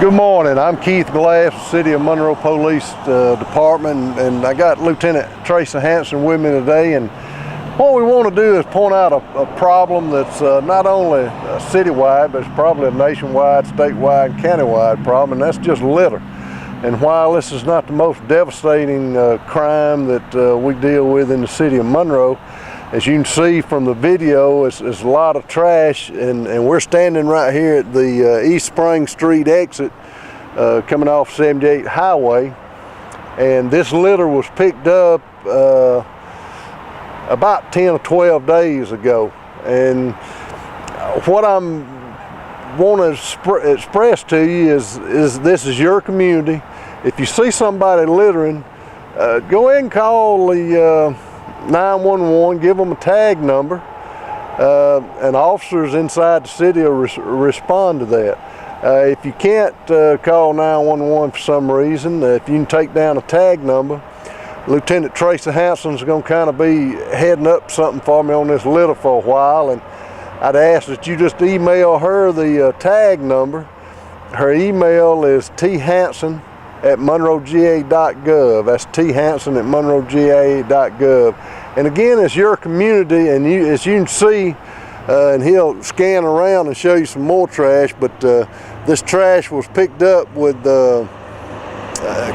Good morning. I'm Keith Glass, City of Monroe Police Department, and I got Lieutenant Tracy Hanson with me today. And what we want to do is point out a problem that's not only citywide, but it's probably a nationwide, statewide, and countywide problem, and that's just litter. And while this is not the most devastating crime that we deal with in the City of Monroe, as you can see from the video, it's a lot of trash, and we're standing right here at the East Spring Street exit coming off 78 Highway, and this litter was picked up about 10 or 12 days ago. And what I'm want to express to you is this is your community. If you see somebody littering, go ahead and call the 911, give them a tag number, and officers inside the city will respond to that. If you can't call 911 for some reason, if you can take down a tag number, Lieutenant Tracy Hanson is going to kind of be heading up something for me on this litter for a while, and I'd ask that you just email her the tag number. Her email is thanson@monroega.gov. That's thanson@monroega.gov. And again, it's your community, and as you can see, and he'll scan around and show you some more trash, but this trash was picked up with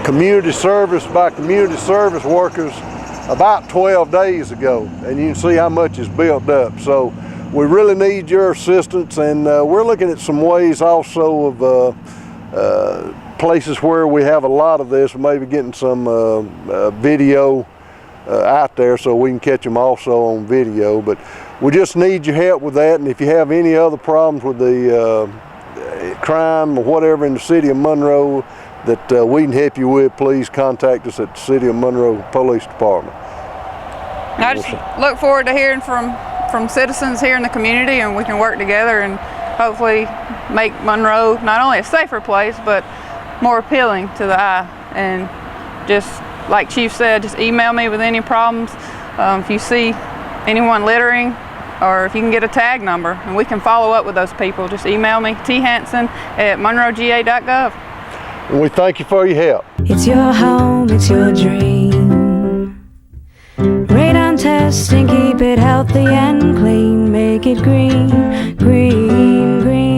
community service by community service workers about 12 days ago, and you can see how much is built up. So we really need your assistance, and we're looking at some ways also of places where we have a lot of this, maybe getting some video out there so we can catch them also on video. But we just need your help with that, and if you have any other problems with the crime or whatever in the City of Monroe that we can help you with, please contact us at the City of Monroe Police Department. I just look forward to hearing from citizens here in the community, and we can work together and hopefully make Monroe not only a safer place, but more appealing to the eye. And just like Chief said, just email me with any problems. If you see anyone littering, or if you can get a tag number, and we can follow up with those people, just email me, thanson@monroega.gov. And we thank you for your help. It's your home, it's your dream. Radon test and keep it healthy and clean. Make it green, green, green.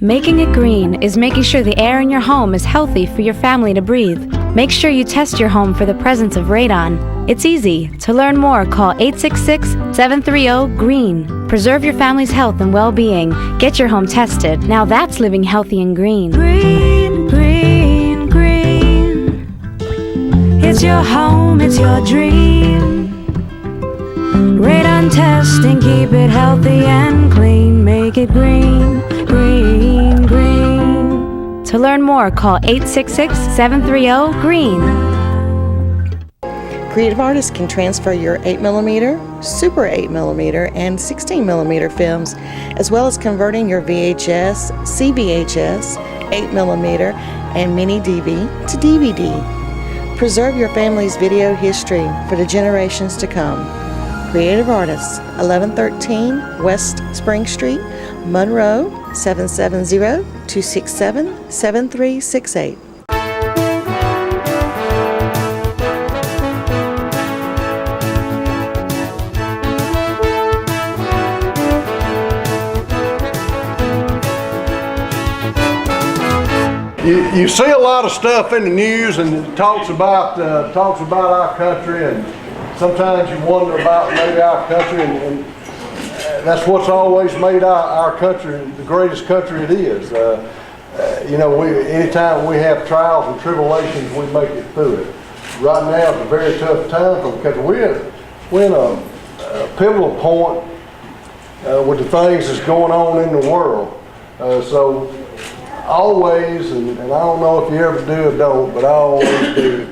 Making it green is making sure the air in your home is healthy for your family to breathe. Make sure you test your home for the presence of radon. It's easy. To learn more, call 866-730-GREEN. Preserve your family's health and well-being. Get your home tested. Now that's living healthy and green. Green, green, green. It's your home, it's your dream. Radon test and keep it healthy and clean. Make it green, green, green. To learn more, call 866-730-GREEN. Creative artists can transfer your 8mm, Super 8mm, and 16mm films, as well as converting your VHS, CVHS, 8mm, and mini DV to DVD. Preserve your family's video history for the generations to come. Creative Artists, 1113 West Spring Street, Monroe, 770-267-7368. You see a lot of stuff in the news, and it talks about our country, and sometimes you wonder about maybe our country, and that's what's always made our country the greatest country it is. You know, anytime we have trials and tribulations, we make it through it. Right now, it's a very tough time because we're in a pivotal point with the things that's going on in the world. So always, and I don't know if you ever do or don't, but I always do.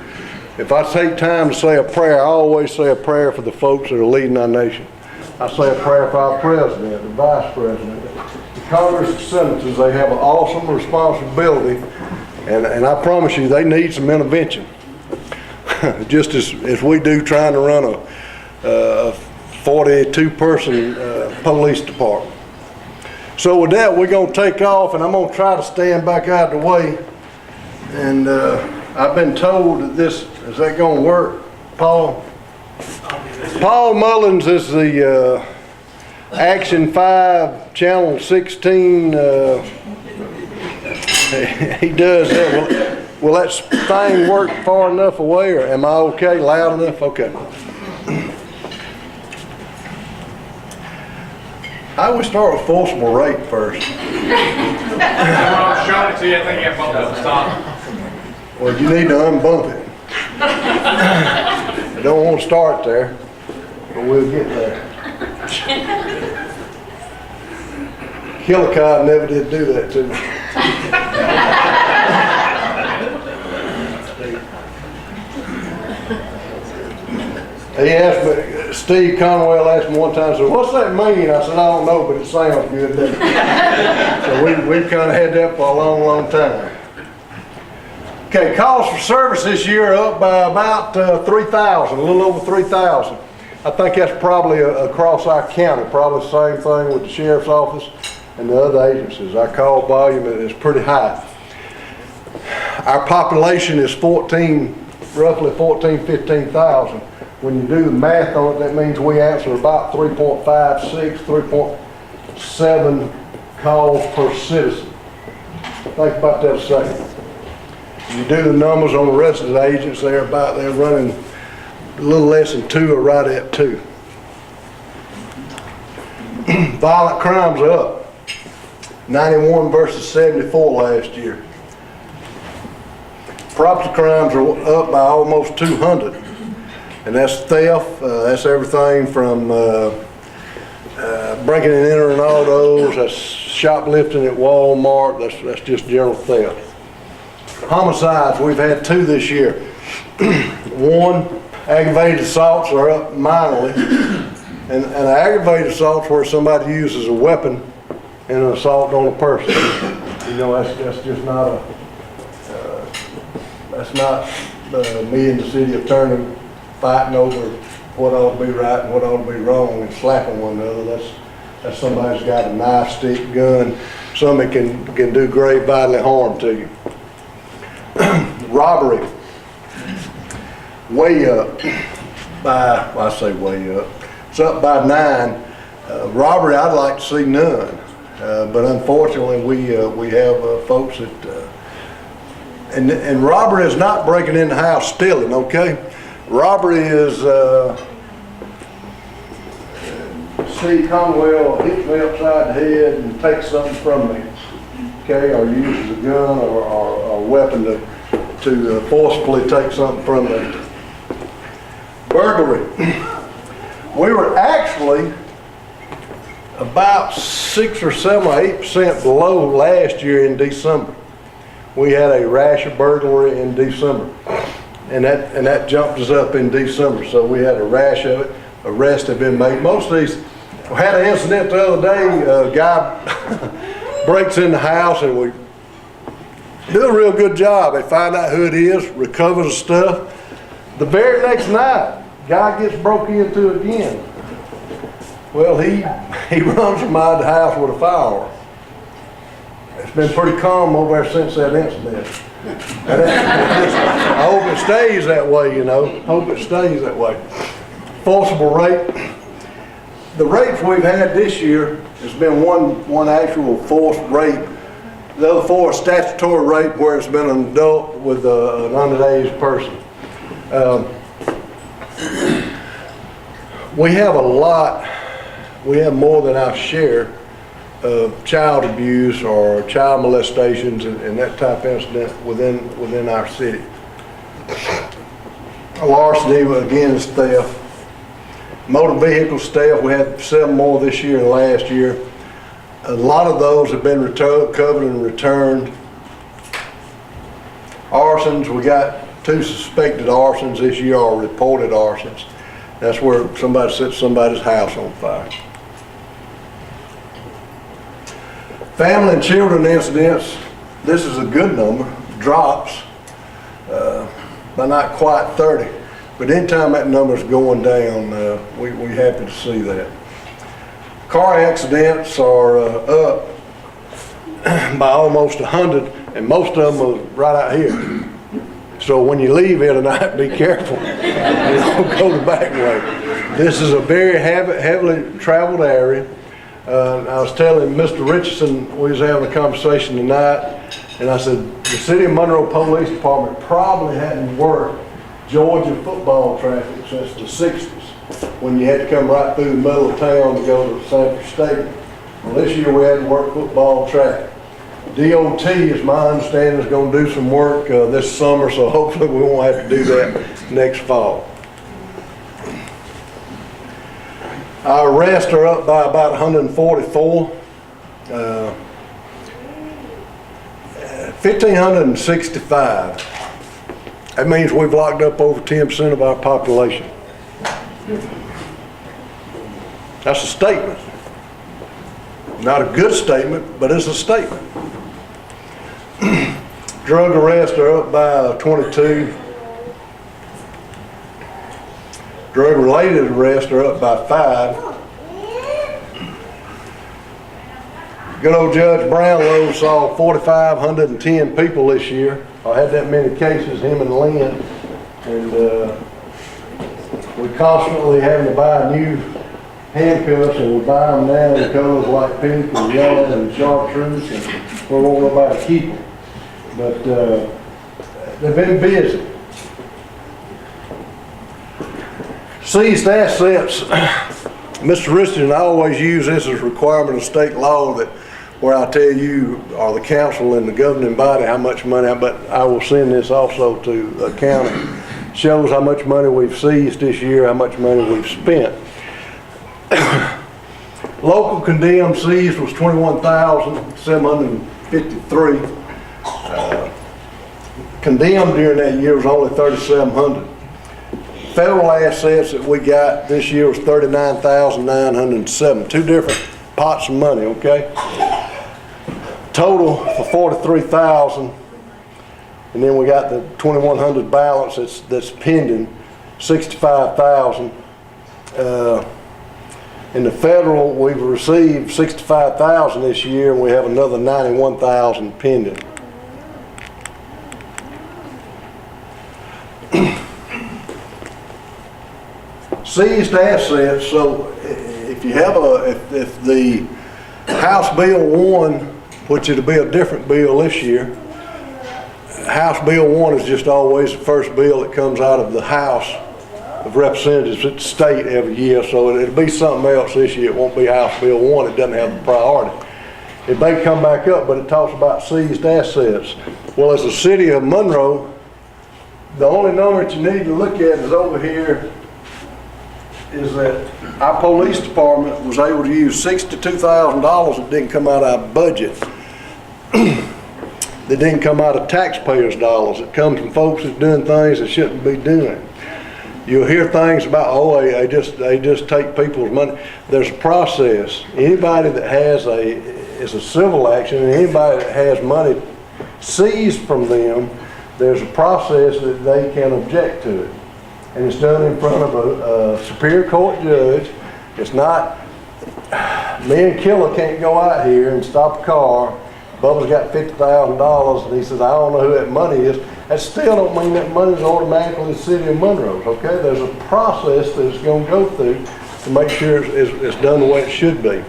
If I take time to say a prayer, I always say a prayer for the folks that are leading our nation. I say a prayer for our president, the vice president, the Congress, the senators. They have an awesome responsibility, and I promise you, they need some intervention. Just as we do trying to run a 42-person police department. So with that, we're gonna take off, and I'm gonna try to stand back out of the way. And I've been told that is that gonna work, Paul? Paul Mullins is the Action 5, Channel 16, he does that. Will that thing work far enough away, or am I okay, loud ugh? Okay. I would start with forcible rape first. I'm showing it to you, I think you have both of them stop. Well, you need to unbump it. I don't want to start there, but we'll get there. Killicott never did do that to me. He asked me, Steve Conwell asked me one time, said, what's that mean? I said, I don't know, but it sounds good, doesn't it? So we've kind of had that for a long, long time. Okay, calls for service this year are up by about 3,000, a little over 3,000. I think that's probably across our county, probably the same thing with the sheriff's office and the other agencies. Our call volume is pretty high. Our population is roughly 15,000. When you do the math on it, that means we answer about 3.56, 3.7 calls per citizen. Think about that a second. You do the numbers on the rest of the agents, they're running a little less than 2 or right at 2. Violent crimes are up, 91 versus 74 last year. Property crimes are up by almost 200. And that's theft, that's everything from breaking and entering autos, that's shoplifting at Walmart, that's just general theft. Homicides, we've had 2 this year. 1, aggravated assaults are up minorly. And aggravated assaults where somebody uses a weapon in an assault on a person. You know, that's just not that's not me and the city attorney fighting over what ought to be right and what ought to be wrong and slapping one another. That's somebody's got a knife, stick, gun, something can do grave bodily harm to you. Robbery, way up by, well, I say way up, it's up by 9. Robbery, I'd like to see none, but unfortunately we have folks that, and robbery is not breaking in the house stealing, okay? Robbery is, Steve Conwell hits me upside the head and takes something from me, okay, or uses a gun or a weapon to forcefully take something from me. Burglary. We were actually about 6 or 7 or 8% below last year in December. We had a rash of burglary in December. And that jumped us up in December, so we had a rash of it. Arrests have been made. Most of these, we had an incident the other day, a guy breaks in the house and we do a real good job. They find out who it is, recover the stuff. The very next night, guy gets broke into again. Well, he runs from out of the house with a firearm. It's been pretty calm over there since that incident. I hope it stays that way, you know. Hope it stays that way. Forcible rape. The rapes we've had this year has been one actual forced rape. The other 4 are statutory rape where it's been an adult with an underage person. We have a lot, we have more than our share of child abuse or child molestations and that type of incident within our city. Larceny, again, is theft. Motor vehicle theft, we had 7 more this year than last year. A lot of those have been recovered and returned. Arsons, we got 2 suspected arsons this year, or reported arsons. That's where somebody set somebody's house on fire. Family and children incidents, this is a good number, drops by not quite 30. But anytime that number's going down, we're happy to see that. car accidents are up by almost 100, and most of them are right out here. So when you leave here tonight, be careful. You don't go the back way. This is a very heavily traveled area. I was telling Mr. Richardson, we was having a conversation tonight, and I said, the City of Monroe Police Department probably hadn't worked Georgia football traffic since the 60s, when you had to come right through the middle of town to go to Sanford Stadium. Well, this year we had to work football traffic. DOT, as my understanding, is going to do some work this summer, so hopefully we won't have to do that next fall. Our arrests are up by about 144. 1,565. That means we've locked up over 10% of our population. That's a statement. Not a good statement, but it's a statement. Drug arrests are up by 22. Drug-related arrests are up by 5. Good old Judge Brownlow saw 4,510 people this year. I had that many cases, him and Lynn, and we constantly having to buy new handcuffs, and we buy them now in colors like pink and yellow and chartreuse, and we won't nobody keep them. But they've been busy. Seized assets. Mr. Richardson, I always use this as a requirement of state law, that where I tell you, or the council and the governing body, how much money, but I will send this also to the county. Shows how much money we've seized this year, how much money we've spent. Local condemned seized was 21,753. Condemned during that year was only 3,700. Federal assets that we got this year was 39,907. Two different pots of money, okay? Total for 43,000, and then we got the 2,100 balance that's pending, 65,000. In the federal, we've received 65,000 this year, and we have another 91,000 pending. Seized assets. So if you have if the House Bill 1, which it'll be a different bill this year, House Bill 1 is just always the first bill that comes out of the House of Representatives at the state every year, so it'll be something else this year. It won't be House Bill 1. It doesn't have the priority. It may come back up, but it talks about seized assets. Well, as the City of Monroe, the only number that you need to look at is over here, is that our police department was able to use $62,000 that didn't come out of our budget. That didn't come out of taxpayers' dollars. It comes from folks that's doing things they shouldn't be doing. You'll hear things about, oh, they just take people's money. There's a process. Anybody that has it's a civil action, and anybody that has money seized from them, there's a process that they can object to it. And it's done in front of a Superior Court judge. It's not, me and Killer can't go out here and stop a car. Bubba's got $50,000, and he says, I don't know who that money is. That still don't mean that money is automatically the City of Monroe's, okay? There's a process that it's going to go through to make sure it's done the way it should be.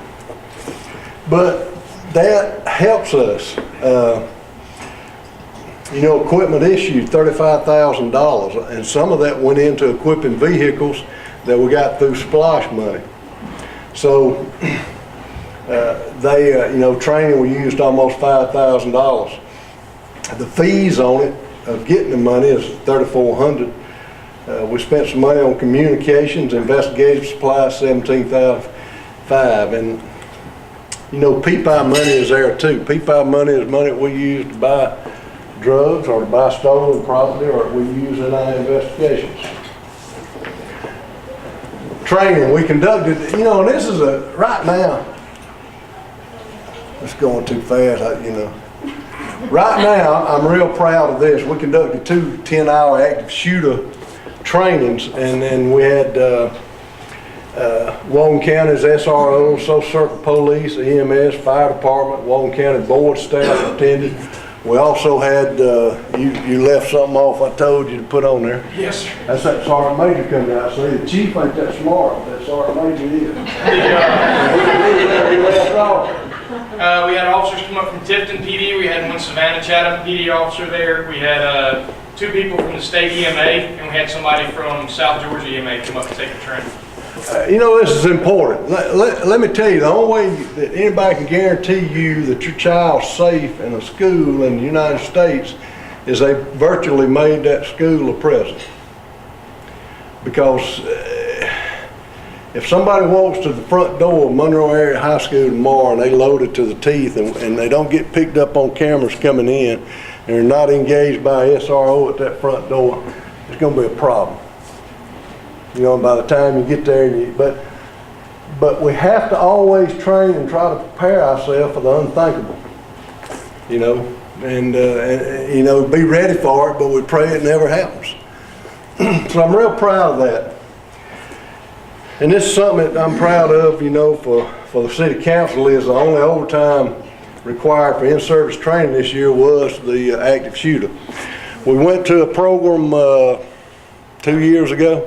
But that helps us. Equipment issued $35,000, and some of that went into equipping vehicles that we got through splash money. So training, we used almost $5,000. The fees on it of getting the money is $3,400. We spent some money on communications, investigative supplies, $17,500, and PPI money is there too. PPI money is money that we use to buy drugs or to buy stolen property, or we use in our investigations. Training, we conducted, and this is right now, it's going too fast, Right now, I'm real proud of this. We conducted 2 10-hour active shooter trainings, and then we had Walton County's SRO, Social Circle Police, EMS, Fire Department, Walton County Board staff attended. We also had, you left something off I told you to put on there. Yes, sir. That's that Sergeant Major coming out. See, the chief ain't that smart, that Sergeant Major is. He left off. We had officers come up from Tifton PD. We had one Savannah Chatham PD officer there. We had 2 people from the state EMA, and we had somebody from South Georgia EMA come up to take the training. You know, this is important. Let me tell you, the only way that anybody can guarantee you that your child's safe in a school in the United States is they virtually made that school a prison. Because if somebody walks to the front door of Monroe Area High School tomorrow and they load it to the teeth and they don't get picked up on cameras coming in and they're not engaged by SRO at that front door, it's going to be a problem. You know, by the time you get there, but we have to always train and try to prepare ourselves for the unthinkable. You know, and you know, be ready for it, but we pray it never happens. So I'm real proud of that. And this is something that I'm proud of, you know, for the city council is the only overtime required for in-service training this year was the active shooter. We went to a program 2 years ago.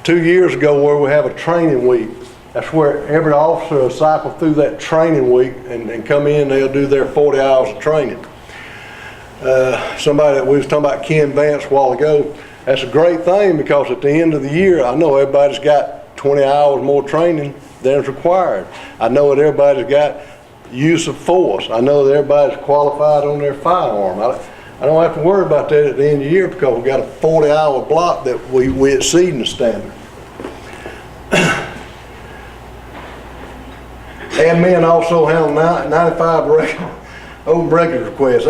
2 years ago where we have a training week. That's where every officer will cycle through that training week and come in, they'll do their 40 hours of training. Somebody that we was talking about, Ken Vance, a while ago, that's a great thing because at the end of the year, I know everybody's got 20 hours more training than is required. I know that everybody's got use of force. I know that everybody's qualified on their firearm. I don't have to worry about that at the end of the year because we've got a 40-hour block that we exceed the standard. Admin also handled 95 open record requests.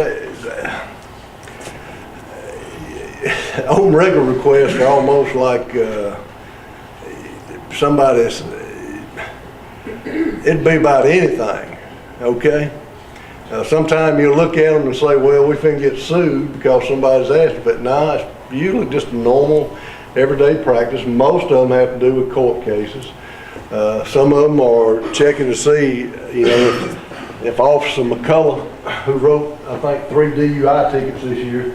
Open record requests are almost like somebody's, it'd be about anything, okay? Sometimes you'll look at them and say, well, we finna get sued because somebody's asked it, but no, it's usually just normal, everyday practice. Most of them have to do with court cases. Some of them are checking to see, you know, if Officer McCullough, who wrote, I think, 3 DUI tickets this year,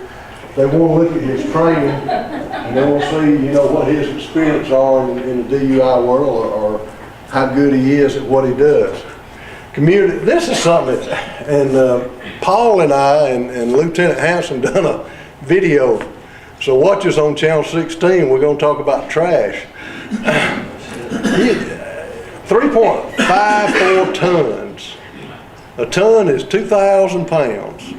they want to look at his training and they want to see, you know, what his experience are in the DUI world or how good he is at what he does. Community, this is something that, and Paul and I and Lieutenant Hanson done a video. So watch us on Channel 16. We're going to talk about trash. 3.54 tons. A ton is 2,000 pounds.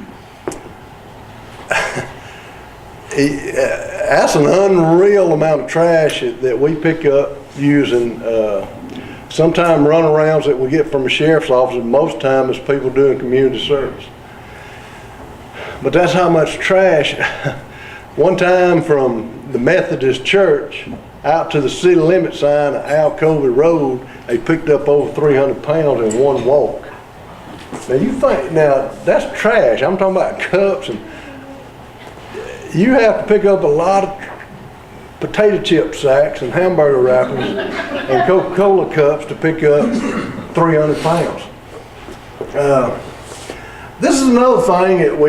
That's an unreal amount of trash that we pick up using sometimes runarounds that we get from a sheriff's office, and most time is people doing community service. But that's how much trash. One time from the Methodist Church out to the city limit sign of Alcovey Road, they picked up over 300 pounds in one walk. Now you think, now that's trash. I'm talking about cups, and you have to pick up a lot of potato chip sacks and hamburger wrappers and Coca-Cola cups to pick up 300 pounds. This is another thing that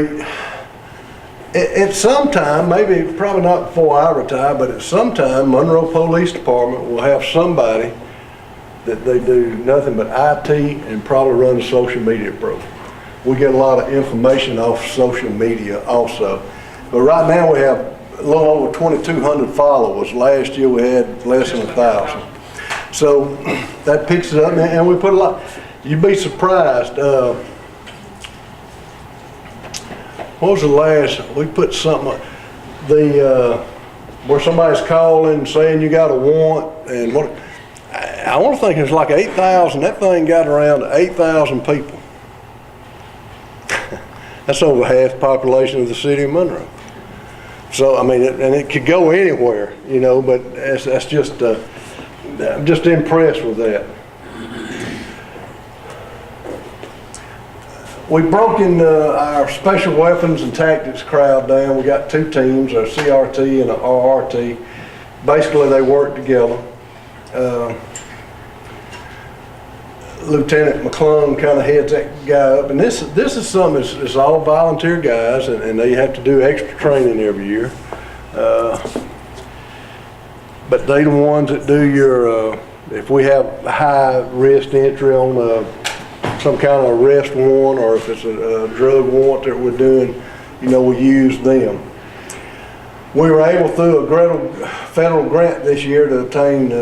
at some time, maybe probably not before I retire, but at some time, Monroe Police Department will have somebody that they do nothing but IT and probably run a social media program. We get a lot of information off social media also. But right now we have a little over 2,200 followers. Last year we had less than 1,000. So that picks it up, and we put a lot. You'd be surprised. What was the last? We put something. Where somebody's calling saying you got a warrant, and what? I want to think it's like 8,000. That thing got around to 8,000 people. That's over half the population of the city of Monroe. So I mean, and it could go anywhere, you know. But that's just, I'm just impressed with that. We broke in our special weapons and tactics crowd down. We got 2 teams, a CRT and an RRT. Basically, they work together. Lieutenant McClung kind of heads that guy up, and this is something it's all volunteer guys, and they have to do extra training every year. But they the ones that do your, if we have high risk entry on some kind of arrest warrant, or if it's a drug warrant that we're doing, you know, we use them. We were able through a federal grant this year to obtain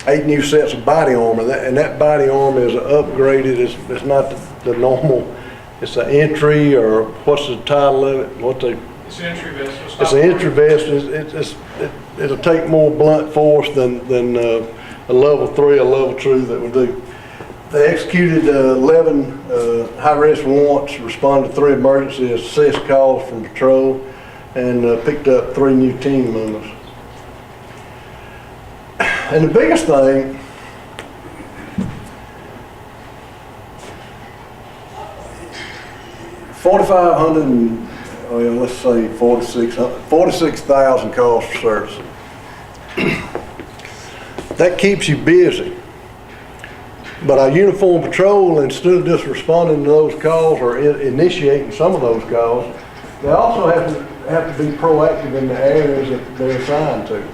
8 new sets of body armor, and that body armor is upgraded. It's not the normal. It's an entry, or what's the title of it? It's an entry vest. It's an entry vest. It'll take more blunt force than a level 3 or level 2 that we do. They executed 11 high-risk warrants, responded to 3 emergency assist calls from patrol, and picked up 3 new team members. And the biggest thing, let's say 46,000 calls for service. That keeps you busy. But our uniform patrol, instead of just responding to those calls or initiating some of those calls, they also have to be proactive in the areas that they're assigned to.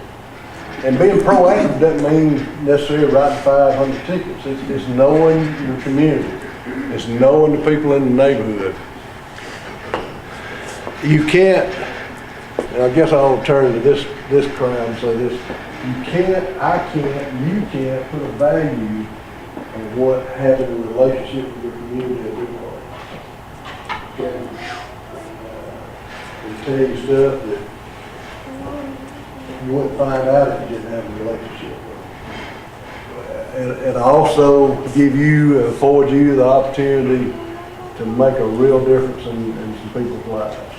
And being proactive doesn't mean necessarily writing 500 tickets. It's knowing your community. It's knowing the people in the neighborhood. You can't, and I guess I'll turn to this crime and say this, you can't put a value on what having a relationship with your community is like. Okay? They tell you stuff that you wouldn't find out if you didn't have a relationship with them. And also afford you the opportunity to make a real difference in some people's lives.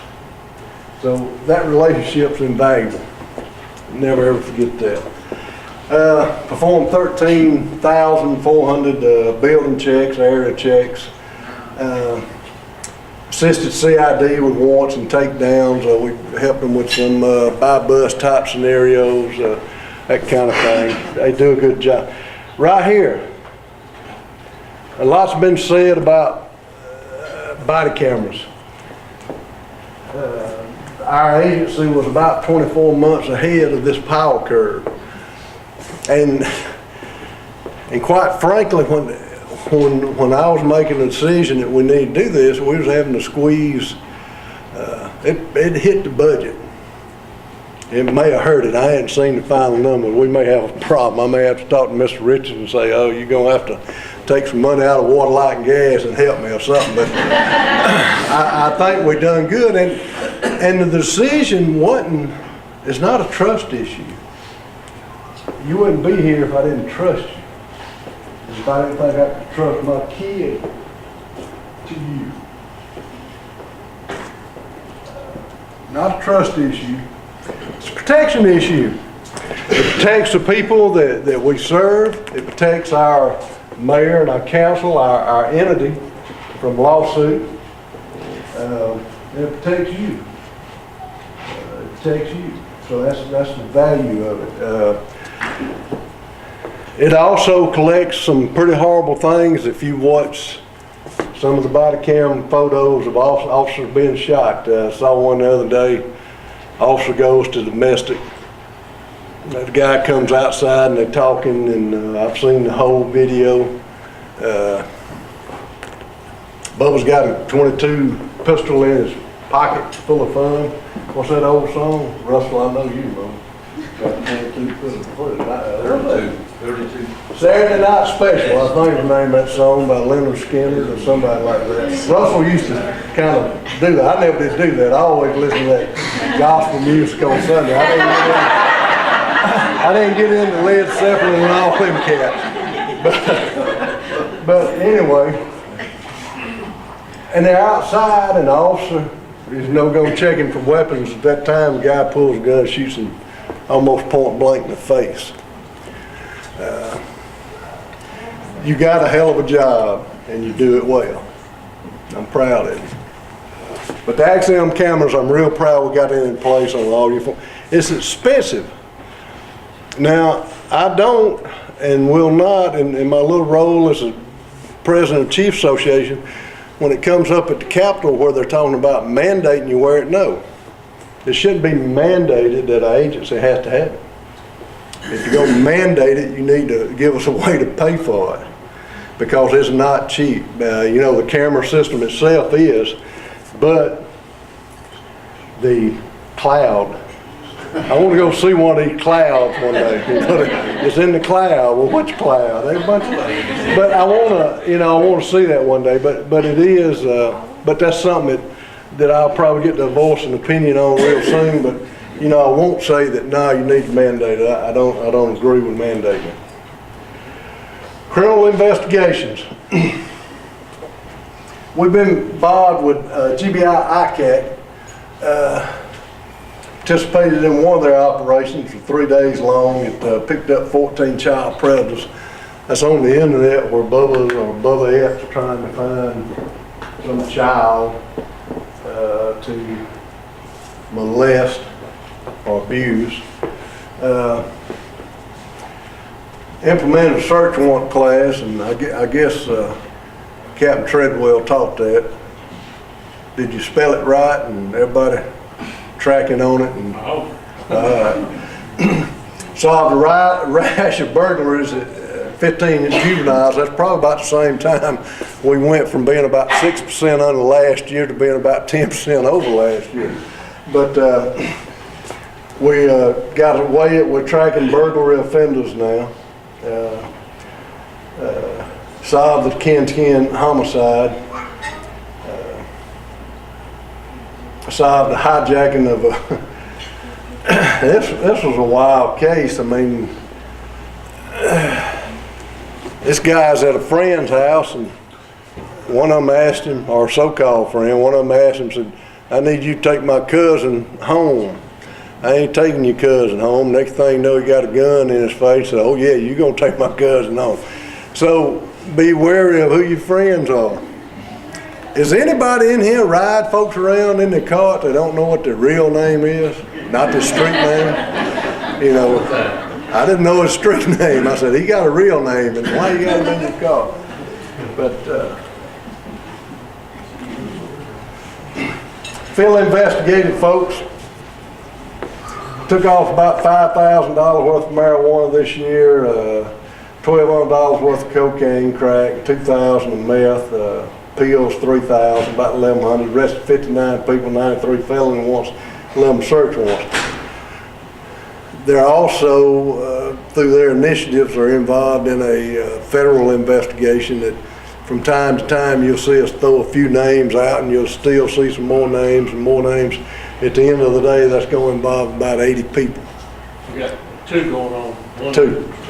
So that relationship's invaluable. Never ever forget that. Performed 13,400 building checks, area checks. Assisted CID with warrants and takedowns. We helped them with some buy-bust type scenarios, that kind of thing. They do a good job. Right here, a lot's been said about body cameras. Our agency was about 24 months ahead of this power curve. And quite frankly, when I was making the decision that we need to do this, we was having to squeeze, it hit the budget. It may have hurt it. I hadn't seen the final number. We may have a problem. I may have to talk to Mr. Richards and say, oh, you're going to have to take some money out of water, light, and gas and help me or something. But I think we done good. And the decision it's not a trust issue. You wouldn't be here if I didn't trust you. If I didn't think I could trust my kid to you. Not a trust issue. It's a protection issue. It protects the people that we serve. It protects our mayor and our council, our entity from lawsuit. It protects you. It protects you. So that's the value of it. It also collects some pretty horrible things. If you watch some of the body cam photos of officers being shot, saw one the other day. Officer goes to domestic. The guy comes outside and they're talking, and I've seen the whole video. Bubba's got a .22 pistol in his pocket full of fun. What's that old song? Russell, I know you know. Got 22 pistol. 32. Saturday Night Special, I think the name of that song, by Leonard Skinner or somebody like that. Russell used to kind of do that. I never did do that. I always listened to that gospel music on Sunday. I didn't get into Led Zeppelin and all them cats. But anyway, and they're outside, and the officer is going checking for weapons. At that time, the guy pulls a gun, shoots him almost point blank in the face. You got a hell of a job, and you do it well. I'm proud of you. But the Axiom cameras, I'm real proud we got it in place on all your phones. It's expensive. Now, I don't and will not, in my little role as a president of Chiefs Association, when it comes up at the Capitol where they're talking about mandating you wear it, no. It shouldn't be mandated that an agency has to have it. If you're going to mandate it, you need to give us a way to pay for it, because it's not cheap. You know, the camera system itself is, but the cloud. I want to go see one of these clouds one day. It's in the cloud. Well, which cloud? There's a bunch of, but I want to, you know, I want to see that one day. But it is, but that's something that I'll probably get to voice an opinion on real soon. But you know, I won't say that. No, you need to mandate it. I don't agree with mandating it. Criminal investigations. We've been involved with GBI ICAC. Participated in one of their operations for 3 days long. It picked up 14 child predators. That's on the internet where Bubba F's trying to find some child to molest or abuse. Implemented a search warrant class, and I guess Captain Treadwell taught that. Did you spell it right? And everybody tracking on it, and solved a rash of burglaries at 15 juveniles. That's probably about the same time we went from being about 6% under last year to being about 10% over last year. But we got away. We're tracking burglary offenders now. Solved the Ken homicide. Solved the hijacking of a. This was a wild case. I mean, this guy's at a friend's house, and one of them asked him, or so-called friend, one of them asked him, said, "I need you to take my cousin home." "I ain't taking your cousin home." Next thing you know, he got a gun in his face. Said, "Oh yeah, you gonna take my cousin home?" So be wary of who your friends are. Is anybody in here ride folks around in the cart that don't know what their real name is? Not the street name? You know, I didn't know his street name. I said, he got a real name, and why you got him in your car? But Phil investigated folks. Took off about $5,000 worth of marijuana this year, $1,200 worth of cocaine, crack, $2,000 of meth, pills, $3,000, about $1,100. Arrested 59 people, 93 felony warrants, 11 search warrants. They're also, through their initiatives, are involved in a federal investigation that from time to time you'll see us throw a few names out, and you'll still see some more names and more names. At the end of the day, that's going to involve about 80 people. We got two going on.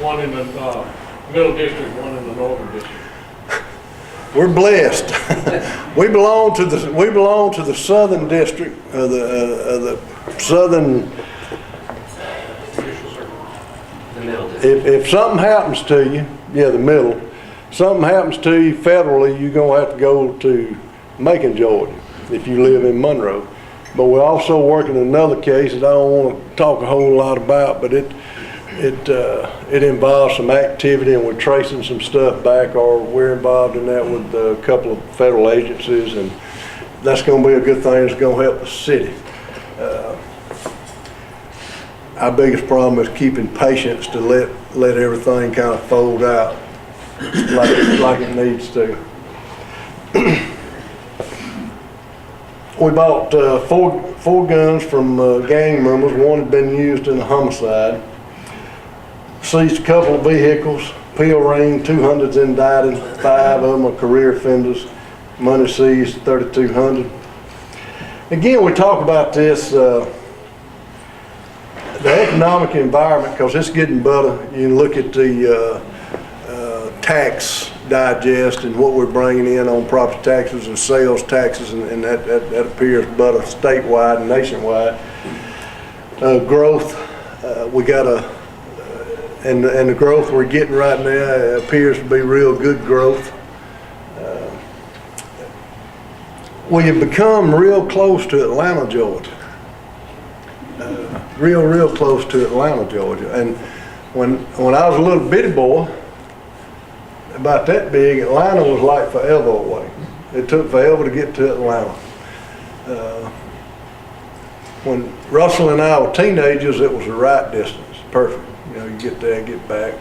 One in the middle district, one in the northern district. We're blessed. We belong to the southern district, the southern. The middle district. If something happens to you, yeah, the middle. Something happens to you federally, you're gonna have to go to Macon, Georgia, if you live in Monroe. But we're also working another case that I don't want to talk a whole lot about, but it involves some activity, and we're tracing some stuff back, or we're involved in that with a couple of federal agencies, and that's going to be a good thing. It's going to help the city. Our biggest problem is keeping patience to let everything kind of fold out like it needs to. We bought four guns from gang members. One had been used in a homicide. Seized a couple of vehicles, pill ring, 200s indicted, 5 of them are career offenders. Money seized, $3,200. Again, we talk about this, the economic environment, because it's getting better. You can look at the tax digest and what we're bringing in on property taxes and sales taxes, and that appears better statewide and nationwide. Growth, we got and the growth we're getting right now appears to be real good growth. We have become real close to Atlanta, Georgia. Real close to Atlanta, Georgia. And when I was a little bitty boy, about that big. Atlanta was like forever away. It took forever to get to Atlanta. When Russell and I were teenagers, it was the right distance, perfect. You know, you get there, get back.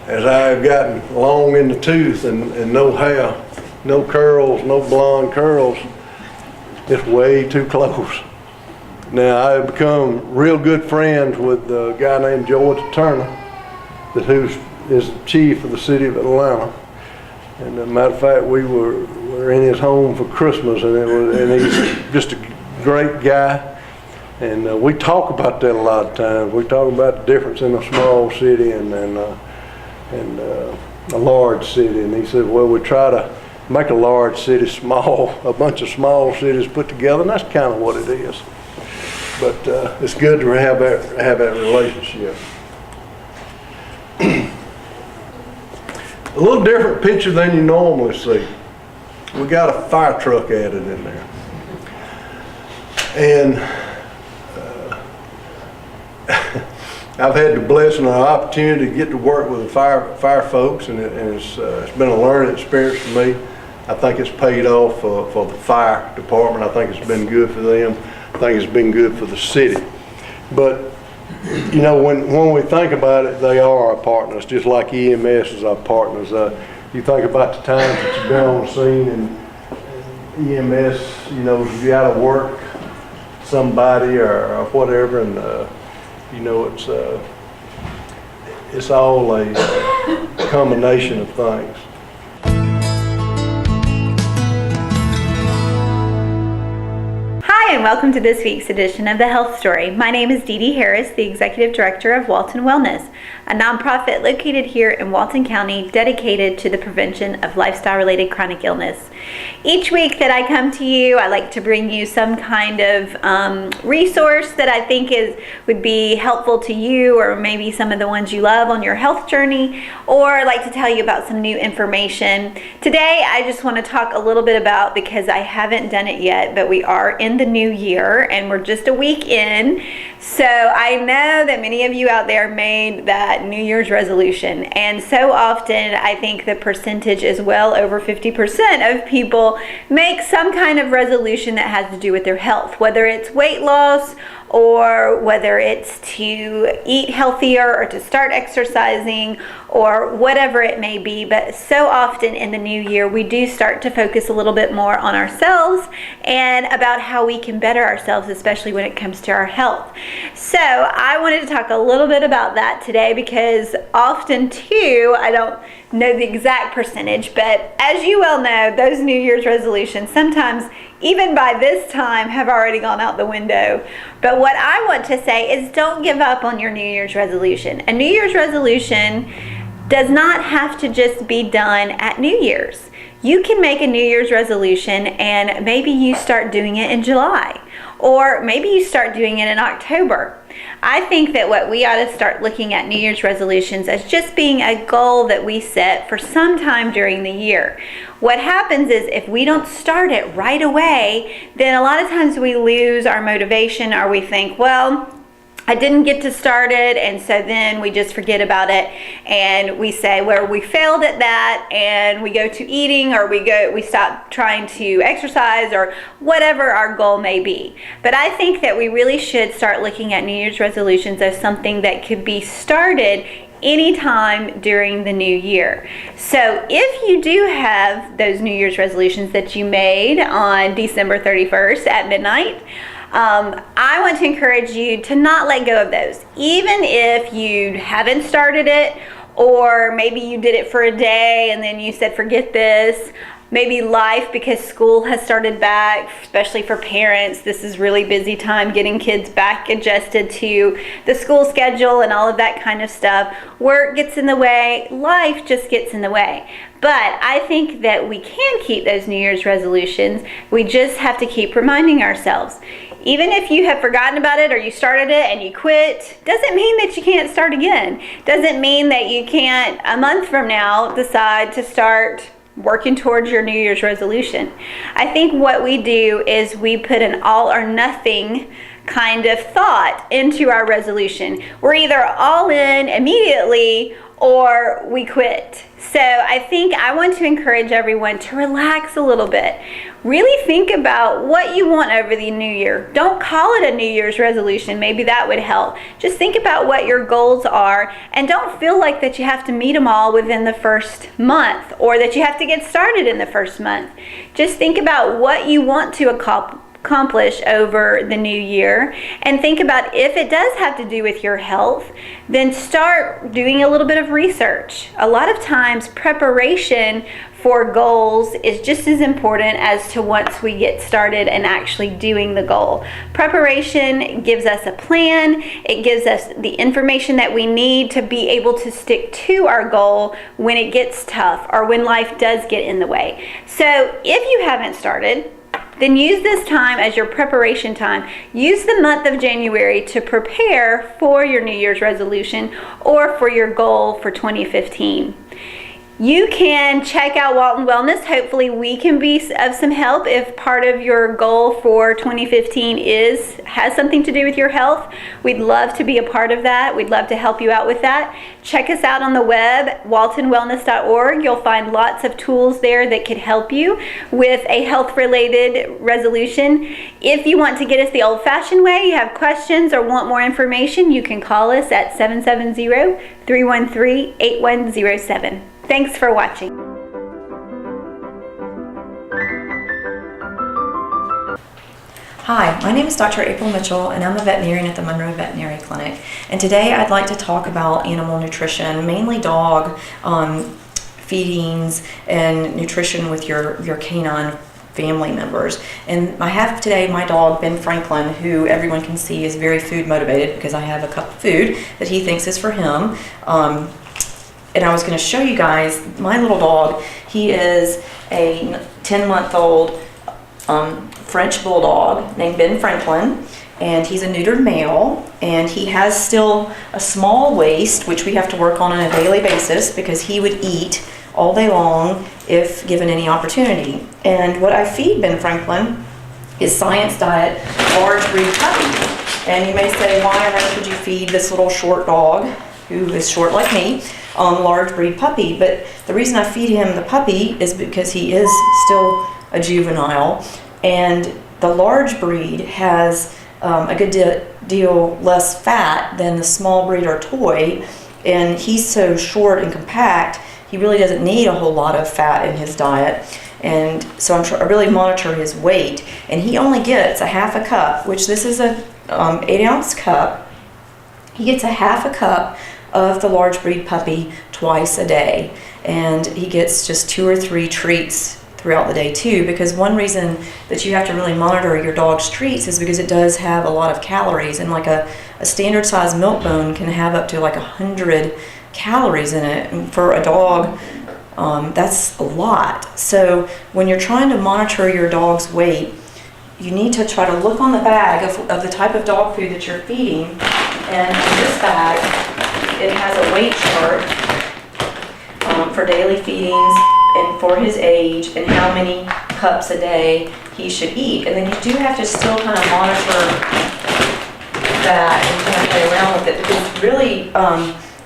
As I've gotten long in the tooth and no hair, no curls, no blonde curls, it's way too close. Now, I've become real good friends with a guy named George Turner, who is the chief of the city of Atlanta. And as a matter of fact, we were in his home for Christmas, and he's just a great guy. And we talk about that a lot of times. We talk about the difference in a small city and a large city. And he said, well, we try to make a large city small, a bunch of small cities put together, and that's kind of what it is. But it's good to have that relationship. A little different picture than you normally see. We got a fire truck added in there. And I've had the blessing and the opportunity to get to work with the fire folks, and it's been a learning experience for me. I think it's paid off for the fire department. I think it's been good for them. I think it's been good for the city. But you know, when we think about it, they are our partners, just like EMS is our partners. You think about the times that you've been on the scene and EMS, you know, you got to work somebody or whatever, and you know, it's all a combination of things. Hi, and welcome to this week's edition of The Health Story. My name is Dee Dee Harris, the Executive Director of Walton Wellness, a nonprofit located here in Walton County dedicated to the prevention of lifestyle-related chronic illness. Each week that I come to you, I like to bring you some kind of resource that I think would be helpful to you, or maybe some of the ones you love on your health journey, or I like to tell you about some new information. Today, I just want to talk a little bit about, because I haven't done it yet, but we are in the new year and we're just a week in. So I know that many of you out there made that New Year's resolution, and so often I think the percentage is well over 50% of people make some kind of resolution that has to do with their health, whether it's weight loss or whether it's to eat healthier or to start exercising or whatever it may be. But so often in the new year, we do start to focus a little bit more on ourselves and about how we can better ourselves, especially when it comes to our health. So I wanted to talk a little bit about that today, because often too, I don't know the exact percentage, but as you well know, those New Year's resolutions sometimes, even by this time, have already gone out the window. But what I want to say is, don't give up on your New Year's resolution. A New Year's resolution does not have to just be done at New Year's. You can make a New Year's resolution and maybe you start doing it in July, or maybe you start doing it in October. I think that what we ought to start looking at New Year's resolutions as just being a goal that we set for some time during the year. What happens is, if we don't start it right away, then a lot of times we lose our motivation, or we think, well, I didn't get to start it, and so then we just forget about it, and we say, well, we failed at that, and we go to eating, or we stop trying to exercise, or whatever our goal may be. But I think that we really should start looking at New Year's resolutions as something that could be started anytime during the new year. So if you do have those New Year's resolutions that you made on December 31st at midnight, I want to encourage you to not let go of those. Even if you haven't started it, or maybe you did it for a day and then you said, forget this. Maybe life, because school has started back, especially for parents, this is really busy time getting kids back adjusted to the school schedule and all of that kind of stuff. Work gets in the way, life just gets in the way. But I think that we can keep those New Year's resolutions. We just have to keep reminding ourselves. Even if you have forgotten about it, or you started it and you quit, doesn't mean that you can't start again. Doesn't mean that you can't, a month from now, decide to start working towards your New Year's resolution. I think what we do is we put an all or nothing kind of thought into our resolution. We're either all in immediately, or we quit. So I think I want to encourage everyone to relax a little bit. Really think about what you want over the new year. Don't call it a New Year's resolution. Maybe that would help. Just think about what your goals are, and don't feel like that you have to meet them all within the first month, or that you have to get started in the first month. Just think about what you want to accomplish over the new year, and think about if it does have to do with your health, then start doing a little bit of research. A lot of times preparation for goals is just as important as to once we get started and actually doing the goal. Preparation gives us a plan. It gives us the information that we need to be able to stick to our goal when it gets tough or when life does get in the way. So if you haven't started, then use this time as your preparation time. Use the month of January to prepare for your New Year's resolution or for your goal for 2015. You can check out Walton Wellness. Hopefully we can be of some help if part of your goal for 2015 has something to do with your health. We'd love to be a part of that. We'd love to help you out with that. Check us out on the web, waltonwellness.org. You'll find lots of tools there that could help you with a health-related resolution. If you want to get us the old-fashioned way, you have questions or want more information, you can call us at 770-313-8107. Thanks for watching. Hi, my name is Dr. April Mitchell, and I'm a veterinarian at the Monroe Veterinary Clinic. And today I'd like to talk about animal nutrition, mainly dog feedings and nutrition with your canine family members. And I have today my dog, Ben Franklin, who everyone can see is very food motivated because I have a cup of food that he thinks is for him. And I was going to show you guys my little dog. He is a 10-month-old French bulldog named Ben Franklin, and he's a neutered male, and he has still a small waist, which we have to work on a daily basis because he would eat all day long if given any opportunity. And what I feed Ben Franklin is Science Diet large breed puppy. And you may say, why on earth would you feed this little short dog, who is short like me, large breed puppy? But the reason I feed him the puppy is because he is still a juvenile, and the large breed has a good deal less fat than the small breed or toy, and he's so short and compact, he really doesn't need a whole lot of fat in his diet. And so I really monitor his weight, and he only gets a half a cup, which this is a 8-ounce cup. He gets a half a cup of the large breed puppy twice a day, and he gets just 2 or 3 treats throughout the day too, because one reason that you have to really monitor your dog's treats is because it does have a lot of calories, and like a standard size milk bone can have up to like 100 calories in it, and for a dog that's a lot. So when you're trying to monitor your dog's weight, you need to try to look on the bag of the type of dog food that you're feeding, and in this bag it has a weight chart for daily feedings and for his age and how many cups a day he should eat. And then you do have to still kind of monitor that and kind of play around with it, because really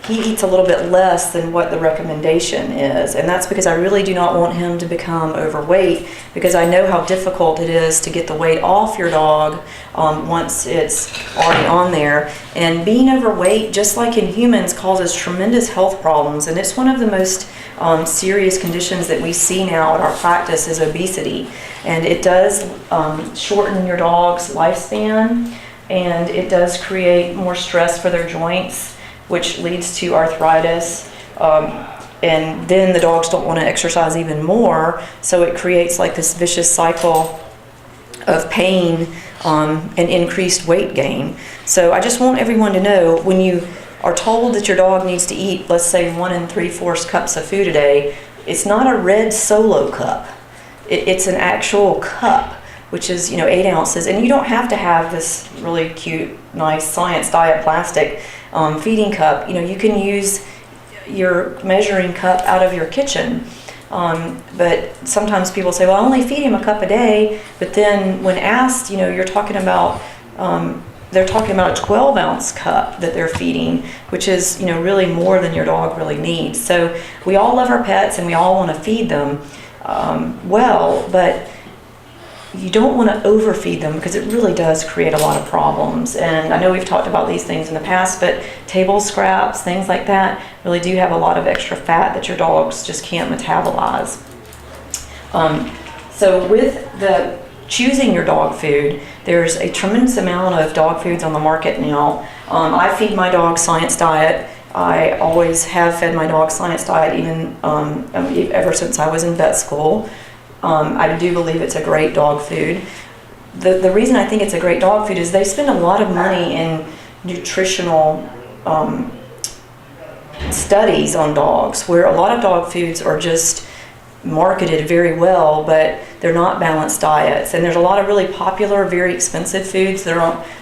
he eats a little bit less than what the recommendation is. And that's because I really do not want him to become overweight, because I know how difficult it is to get the weight off your dog once it's already on there. And being overweight, just like in humans, causes tremendous health problems. And it's one of the most serious conditions that we see now in our practice is obesity. And it does shorten your dog's lifespan, and it does create more stress for their joints, which leads to arthritis, and then the dogs don't want to exercise even more, so it creates like this vicious cycle of pain and increased weight gain. So I just want everyone to know, when you are told that your dog needs to eat, let's say 1 3/4 cups of food a day, it's not a red Solo cup. It's an actual cup, which is 8 ounces, and you don't have to have this really cute, nice Science Diet plastic feeding cup. You can use your measuring cup out of your kitchen. But sometimes people say, well, I only feed him a cup a day, but then when asked, you're talking about they're talking about a 12-ounce cup that they're feeding, which is, really more than your dog really needs. So we all love our pets and we all want to feed them well, but you don't want to overfeed them because it really does create a lot of problems. And I know we've talked about these things in the past, but table scraps, things like that, really do have a lot of extra fat that your dogs just can't metabolize. So with the choosing your dog food, there's a tremendous amount of dog foods on the market now. I feed my dog Science Diet. I always have fed my dog Science Diet, even ever since I was in vet school. I do believe it's a great dog food. The reason I think it's a great dog food is they spend a lot of money in nutritional studies on dogs, where a lot of dog foods are just marketed very well, but they're not balanced diets. And there's a lot of really popular, very expensive foods that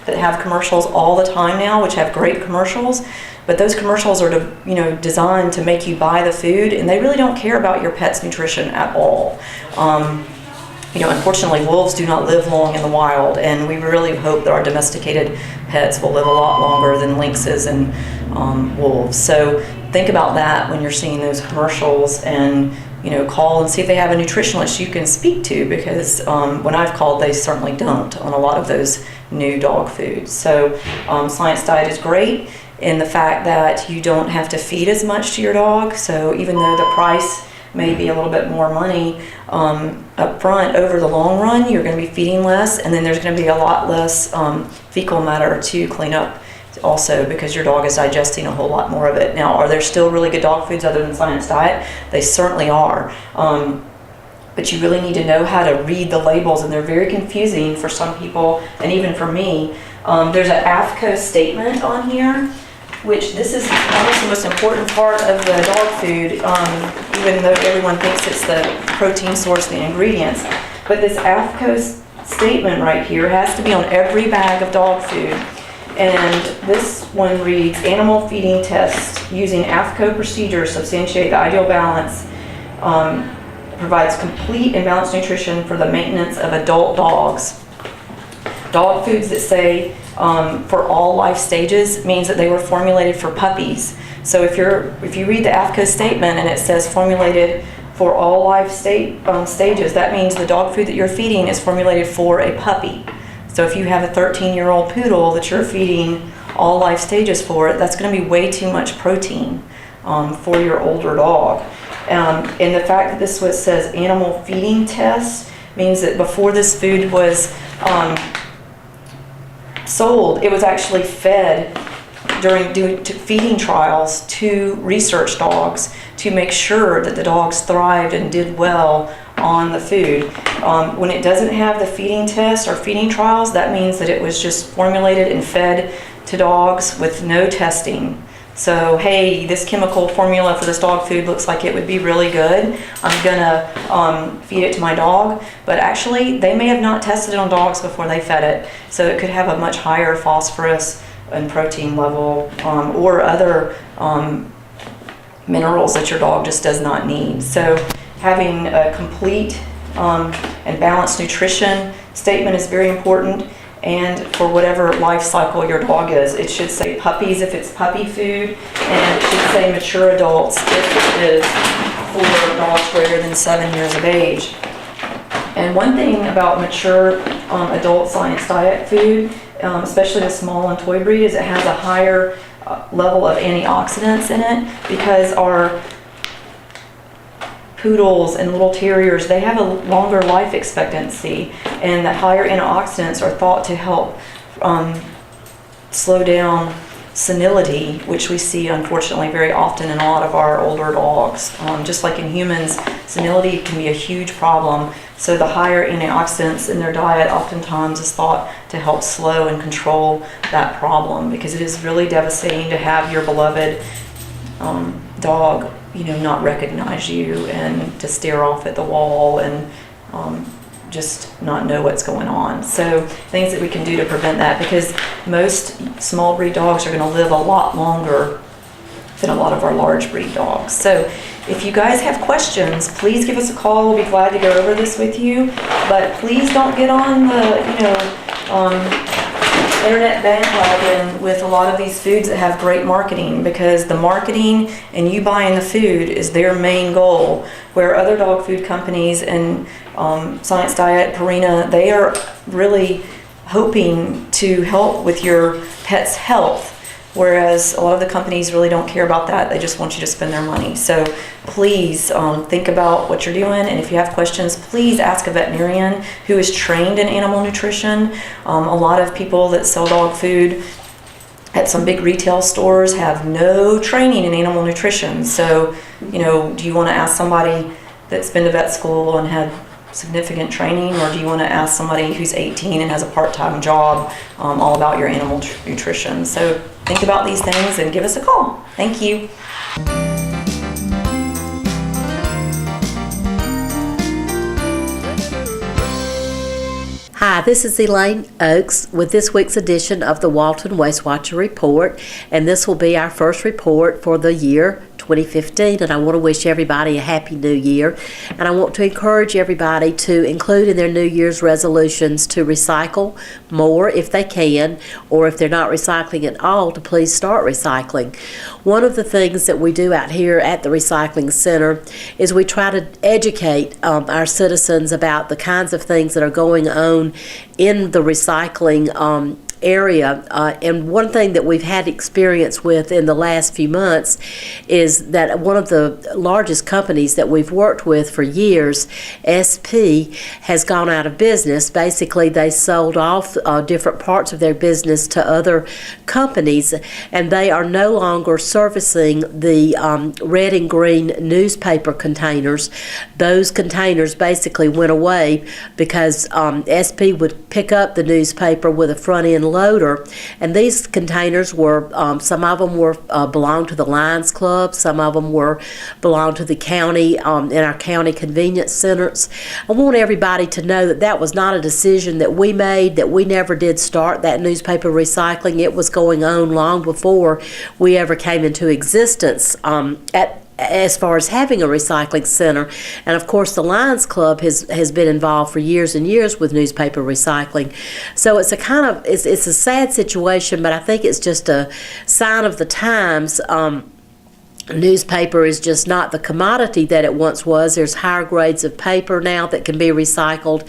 have commercials all the time now, which have great commercials. But those commercials are designed to make you buy the food, and they really don't care about your pet's nutrition at all. Unfortunately, wolves do not live long in the wild, and we really hope that our domesticated pets will live a lot longer than lynxes and wolves. So think about that when you're seeing those commercials, and call and see if they have a nutritionist you can speak to, because when I've called, they certainly don't on a lot of those new dog foods. So Science Diet is great in the fact that you don't have to feed as much to your dog. So even though the price may be a little bit more money up front, over the long run, you're going to be feeding less, and then there's going to be a lot less fecal matter to clean up also, because your dog is digesting a whole lot more of it. Now, are there still really good dog foods other than Science Diet? They certainly are. But you really need to know how to read the labels, and they're very confusing for some people, and even for me. There's an AFCO statement on here, which this is almost the most important part of the dog food, even though everyone thinks it's the protein source, the ingredients. But this AFCO statement right here has to be on every bag of dog food. And this one reads, animal feeding tests using AFCO procedures substantiate the ideal balance, provides complete and balanced nutrition for the maintenance of adult dogs. Dog foods that say for all life stages means that they were formulated for puppies. So if you read the AFCO statement and it says formulated for all life stages, that means the dog food that you're feeding is formulated for a puppy. So if you have a 13-year-old poodle that you're feeding all life stages for, that's going to be way too much protein for your older dog. And the fact that this says animal feeding test means that before this food was sold, it was actually fed during feeding trials to research dogs to make sure that the dogs thrived and did well on the food. When it doesn't have the feeding test or feeding trials, that means that it was just formulated and fed to dogs with no testing. So, hey, this chemical formula for this dog food looks like it would be really good. I'm gonna feed it to my dog. But actually, they may have not tested it on dogs before they fed it. So it could have a much higher phosphorus and protein level or other minerals that your dog just does not need. So having a complete and balanced nutrition statement is very important. And for whatever life cycle your dog is, it should say puppies if it's puppy food, and it should say mature adults if it is for dogs greater than 7 years of age. And one thing about mature adult Science Diet food, especially the small and toy breed, is it has a higher level of antioxidants in it, because our poodles and little terriers, they have a longer life expectancy, and the higher antioxidants are thought to help slow down senility, which we see unfortunately very often in a lot of our older dogs. Just like in humans, senility can be a huge problem. So the higher antioxidants in their diet oftentimes is thought to help slow and control that problem, because it is really devastating to have your beloved dog not recognize you and to stare off at the wall and just not know what's going on. So things that we can do to prevent that, because most small breed dogs are going to live a lot longer than a lot of our large breed dogs. So if you guys have questions, please give us a call. We'll be glad to go over this with you. But please don't get on the, internet bandwagon with a lot of these foods that have great marketing, because the marketing and you buying the food is their main goal. Where other dog food companies and Science Diet, Purina, they are really hoping to help with your pet's health. Whereas a lot of the companies really don't care about that. They just want you to spend their money. So please think about what you're doing. And if you have questions, please ask a veterinarian who is trained in animal nutrition. A lot of people that sell dog food at some big retail stores have no training in animal nutrition. So, do you want to ask somebody that's been to vet school and had significant training, or do you want to ask somebody who's 18 and has a part-time job all about your animal nutrition? So think about these things and give us a call. Thank you. Hi, this is Elaine Oakes with this week's edition of the Walton Waste Watcher Report, and this will be our first report for the year 2015, and I want to wish everybody a happy new year, and I want to encourage everybody to include in their New Year's resolutions to recycle more if they can, or if they're not recycling at all, to please start recycling. One of the things that we do out here at the recycling center is we try to educate our citizens about the kinds of things that are going on in the recycling area, and one thing that we've had experience with in the last few months is that one of the largest companies that we've worked with for years, SP, has gone out of business. Basically, they sold off different parts of their business to other companies, and they are no longer servicing the red and green newspaper containers. Those containers basically went away because SP would pick up the newspaper with a front end loader, and these containers were some of them were belonged to the Lions Club, some of them were belonged to the county in our county convenience centers. I want everybody to know that that was not a decision that we made, that we never did start that newspaper recycling. It was going on long before we ever came into existence as far as having a recycling center. And of course the Lions Club has been involved for years and years with newspaper recycling. So it's a sad situation, but I think it's just a sign of the times. Newspaper is just not the commodity that it once was. There's higher grades of paper now that can be recycled,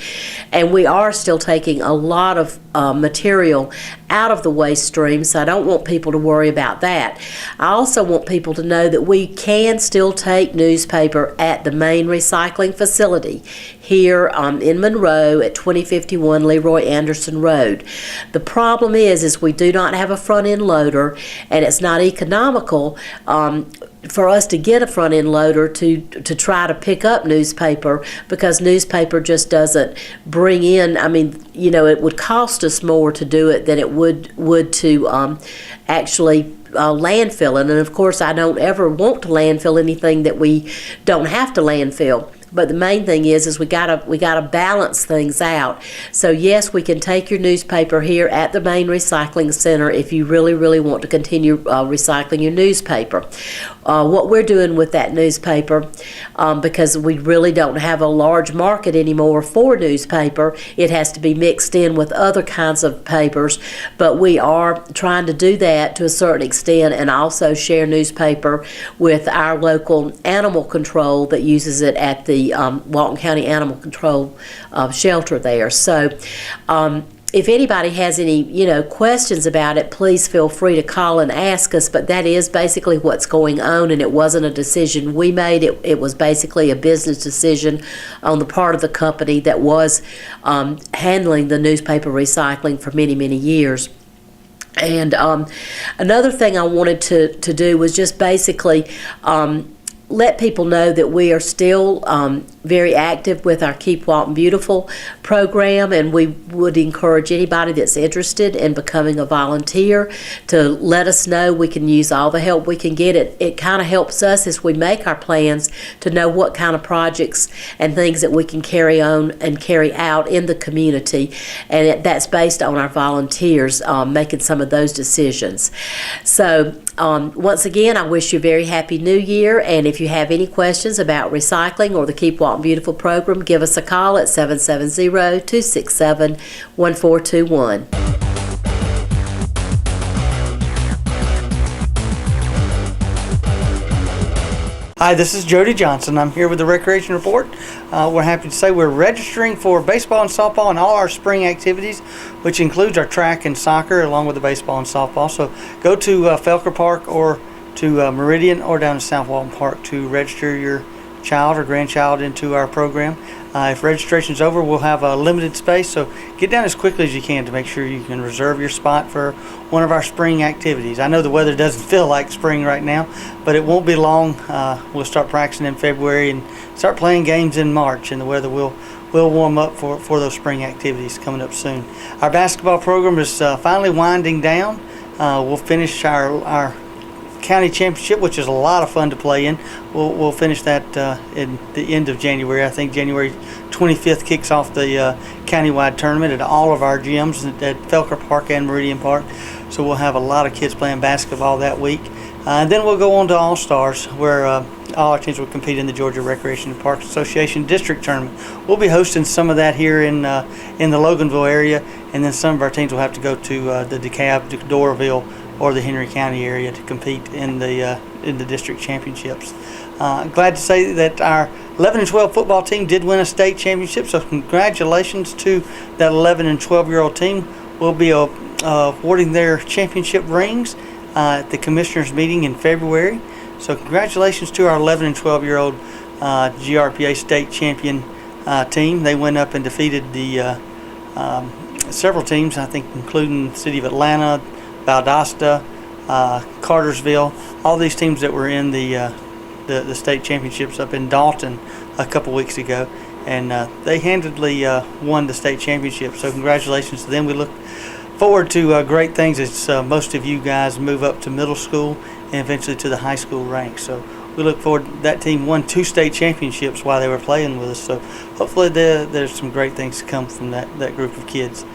and we are still taking a lot of material out of the waste stream, so I don't want people to worry about that. I also want people to know that we can still take newspaper at the main recycling facility here in Monroe at 2051 Leroy Anderson Road. The problem is we do not have a front end loader, and it's not economical for us to get a front end loader to try to pick up newspaper, because newspaper just doesn't bring in, it would cost us more to do it than it would to actually landfill it. And of course I don't ever want to landfill anything that we don't have to landfill. But the main thing is we gotta balance things out. So yes, we can take your newspaper here at the main recycling center if you really, really want to continue recycling your newspaper. What we're doing with that newspaper, because we really don't have a large market anymore for newspaper, it has to be mixed in with other kinds of papers. But we are trying to do that to a certain extent, and also share newspaper with our local animal control that uses it at the Walton County Animal Control shelter there. So if anybody has any questions about it, please feel free to call and ask us. But that is basically what's going on, and it wasn't a decision we made. It was basically a business decision on the part of the company that was handling the newspaper recycling for many, many years. And another thing I wanted to do was just basically let people know that we are still very active with our Keep Walton Beautiful program, and we would encourage anybody that's interested in becoming a volunteer to let us know. We can use all the help we can get. It kind of helps us as we make our plans to know what kind of projects and things that we can carry on and carry out in the community, and that's based on our volunteers making some of those decisions. So once again, I wish you a very happy new year, and if you have any questions about recycling or the Keep Walton Beautiful program, give us a call at 770-267-1421. Hi, this is Jody Johnson. I'm here with the Recreation Report. We're happy to say we're registering for baseball and softball and all our spring activities, which includes our track and soccer along with the baseball and softball. So go to Felker Park or to Meridian or down to South Walton Park to register your child or grandchild into our program. If registration's over, we'll have a limited space, so get down as quickly as you can to make sure you can reserve your spot for one of our spring activities. I know the weather doesn't feel like spring right now, but it won't be long. We'll start practicing in February and start playing games in March, and the weather will warm up for those spring activities coming up soon. Our basketball program is finally winding down. We'll finish our county championship, which is a lot of fun to play in. We'll finish that in the end of January. I think January 25th kicks off the countywide tournament at all of our gyms at Felker Park and Meridian Park. So we'll have a lot of kids playing basketball that week. And then we'll go on to All-Stars, where all our teams will compete in the Georgia Recreation and Parks Association District Tournament. We'll be hosting some of that here in the Loganville area, and then some of our teams will have to go to the DeKalb, Doraville, or the Henry County area to compete in the district championships. Glad to say that our 11 and 12 football team did win a state championship, so congratulations to that 11 and 12-year-old team. We'll be awarding their championship rings at the commissioners meeting in February. So congratulations to our 11 and 12-year-old GRPA state champion team. They went up and defeated the several teams, I think, including the city of Atlanta, Valdosta, Cartersville, all these teams that were in the state championships up in Dalton a couple weeks ago, and they handedly won the state championship. So congratulations to them. We look forward to great things as most of you guys move up to middle school and eventually to the high school ranks. So we look forward. That team won 2 state championships while they were playing with us. So hopefully there's some great things to come from that group of kids.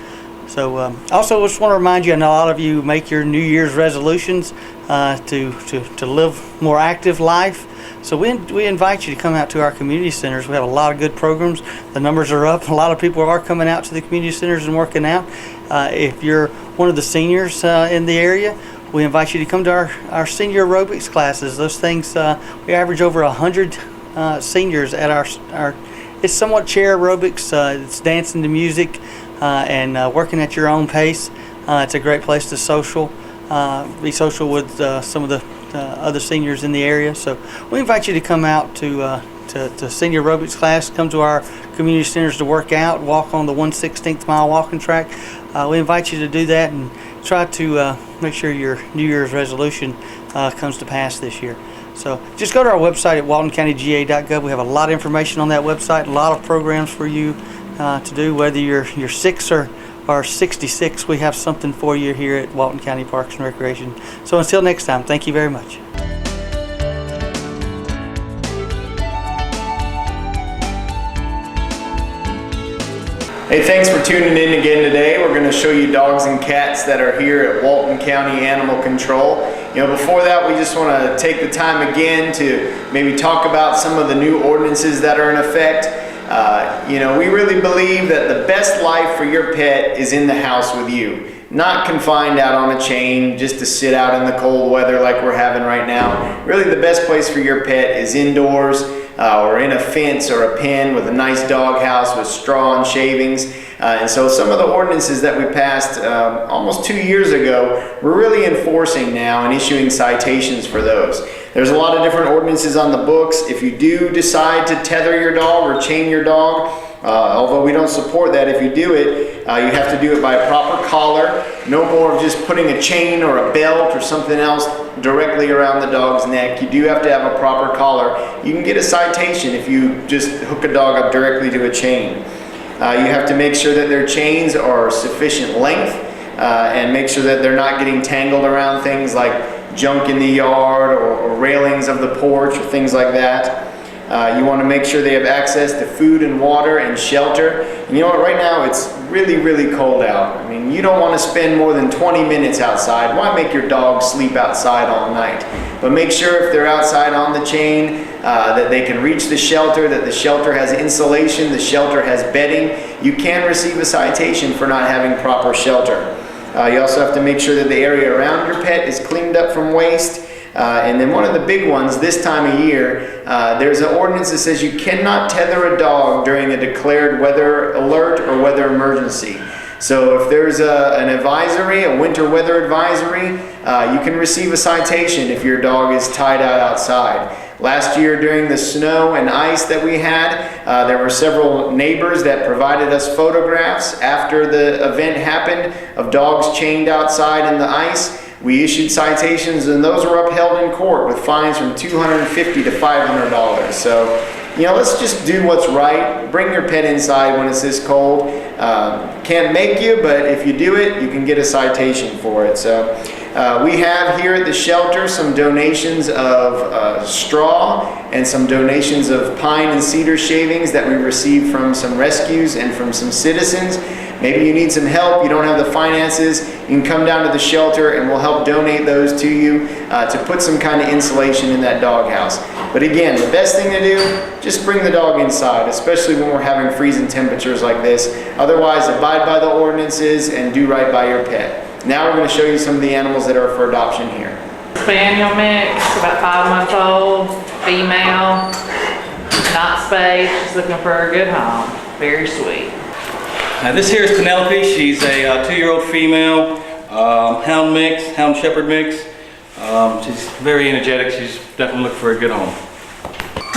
So also just want to remind you, I know a lot of you make your New Year's resolutions to live more active life. So we invite you to come out to our community centers. We have a lot of good programs. The numbers are up. A lot of people are coming out to the community centers and working out. If you're one of the seniors in the area, we invite you to come to our senior aerobics classes. Those things, we average over 100 seniors at our it's somewhat chair aerobics. It's dancing to music. And working at your own pace. It's a great place to be social with some of the other seniors in the area. So we invite you to come out to senior aerobics class, come to our community centers to work out, walk on the 1/16th mile walking track. We invite you to do that and try to make sure your New Year's resolution comes to pass this year. So just go to our website at waltoncountyga.gov. We have a lot of information on that website, a lot of programs for you to do, whether you're 6 or 66. We have something for you here at Walton County Parks and Recreation. So until next time, thank you very much. Hey, thanks for tuning in again today. We're going to show you dogs and cats that are here at Walton County Animal Control. You know, before that, we just want to take the time again to maybe talk about some of the new ordinances that are in effect. We really believe that the best life for your pet is in the house with you, not confined out on a chain just to sit out in the cold weather like we're having right now. Really, the best place for your pet is indoors or in a fence or a pen with a nice dog house with straw and shavings. And so some of the ordinances that we passed almost 2 years ago, we're really enforcing now and issuing citations for those. There's a lot of different ordinances on the books. If you do decide to tether your dog or chain your dog, although we don't support that, if you do it, you have to do it by a proper collar. No more of just putting a chain or a belt or something else directly around the dog's neck. You do have to have a proper collar. You can get a citation if you just hook a dog up directly to a chain. You have to make sure that their chains are sufficient length and make sure that they're not getting tangled around things like junk in the yard or railings of the porch or things like that. You want to make sure they have access to food and water and shelter. And you know what, right now it's really, really cold out. I mean, you don't want to spend more than 20 minutes outside. Why make your dog sleep outside all night? But make sure if they're outside on the chain that they can reach the shelter, that the shelter has insulation, the shelter has bedding. You can receive a citation for not having proper shelter. You also have to make sure that the area around your pet is cleaned up from waste. And then one of the big ones this time of year, there's an ordinance that says you cannot tether a dog during a declared weather alert or weather emergency. So if there's an advisory, a winter weather advisory, you can receive a citation if your dog is tied out outside. Last year during the snow and ice that we had, there were several neighbors that provided us photographs after the event happened of dogs chained outside in the ice. We issued citations and those were upheld in court with fines from $250 to $500. So, you know, let's just do what's right. Bring your pet inside when it's this cold. Can't make you, but if you do it, you can get a citation for it. So we have here at the shelter some donations of straw and some donations of pine and cedar shavings that we received from some rescues and from some citizens. Maybe you need some help, you don't have the finances, you can come down to the shelter and we'll help donate those to you to put some kind of insulation in that doghouse. But again, the best thing to do, just bring the dog inside, especially when we're having freezing temperatures like this. Otherwise, abide by the ordinances and do right by your pet. Now we're going to show you some of the animals that are for adoption here. Spaniel mix, about 5 months old, female, not spayed, she's looking for a good home, very sweet. This here is Penelope. She's a 2-year-old female, hound mix, hound shepherd mix. She's very energetic. She's definitely looking for a good home.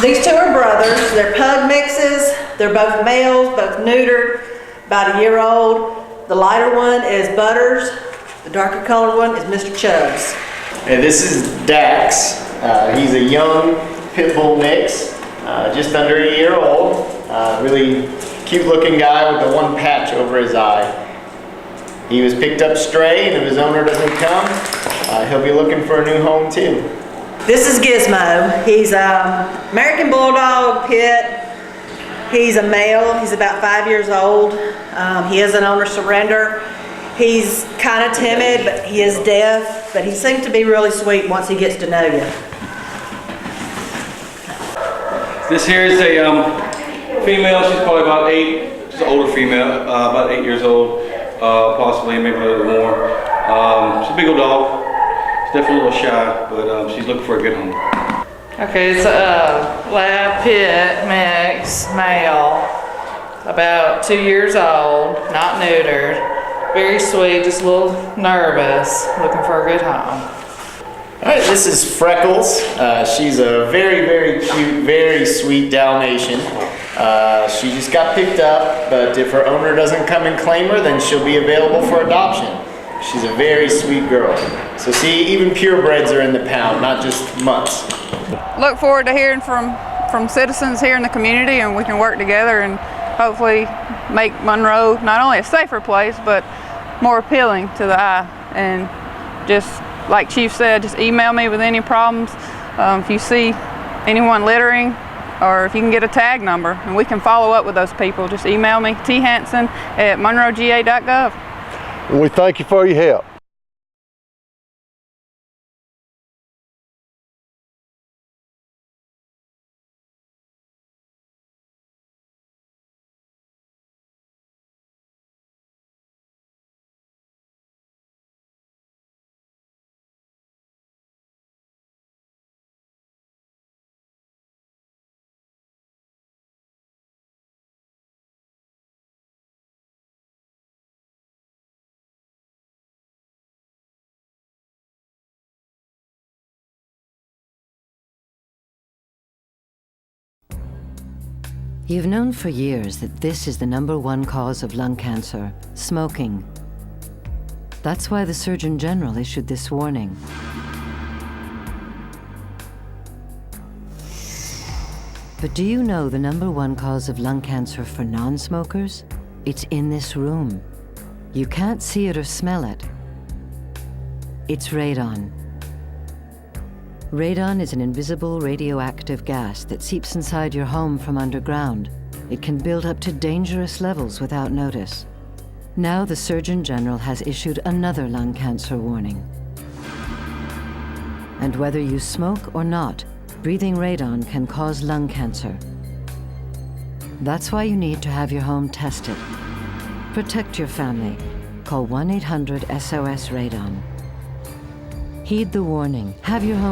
These two are brothers. They're pug mixes. They're both males, both neutered, about 1 year old. The lighter one is Butters. The darker colored one is Mr. Chubbs. And this is Dax. He's a young pit bull mix, just under 1 year old. Really cute looking guy with the one patch over his eye. He was picked up stray, and if his owner doesn't come, he'll be looking for a new home too. This is Gizmo. He's an American Bulldog pit. He's a male. He's about 5 years old. He has an owner surrender. He's kind of timid, but he is deaf, but he seems to be really sweet once he gets to know you. This here is a female. She's probably about 8. She's an older female, about 8 years old, possibly maybe a little bit more. She's a big old dog. She's definitely a little shy, but she's looking for a good home. Okay, it's a lab pit mix, male, about 2 years old, not neutered, very sweet, just a little nervous, looking for a good home. All right, this is Freckles. She's a very, very cute, very sweet Dalmatian. She just got picked up, but if her owner doesn't come and claim her, then she'll be available for adoption. She's a very sweet girl. So see, even purebreds are in the pound, not just mutts. Look forward to hearing from citizens here in the community, and we can work together and hopefully make Monroe not only a safer place, but more appealing to the eye. And just like Chief said, just email me with any problems. If you see anyone littering, or if you can get a tag number, and we can follow up with those people, just email me, thanson@monroega.gov. And we thank you for your help. You've known for years that this is the #1 cause of lung cancer, smoking. That's why the Surgeon General issued this warning. But do you know the #1 cause of lung cancer for non-smokers? It's in this room. You can't see it or smell it. It's radon. Radon is an invisible radioactive gas that seeps inside your home from underground. It can build up to dangerous levels without notice. Now the Surgeon General has issued another lung cancer warning. And whether you smoke or not, breathing radon can cause lung cancer. That's why you need to have your home tested. Protect your family. Call 1-800-SOS-RADON. Heed the warning. Have your home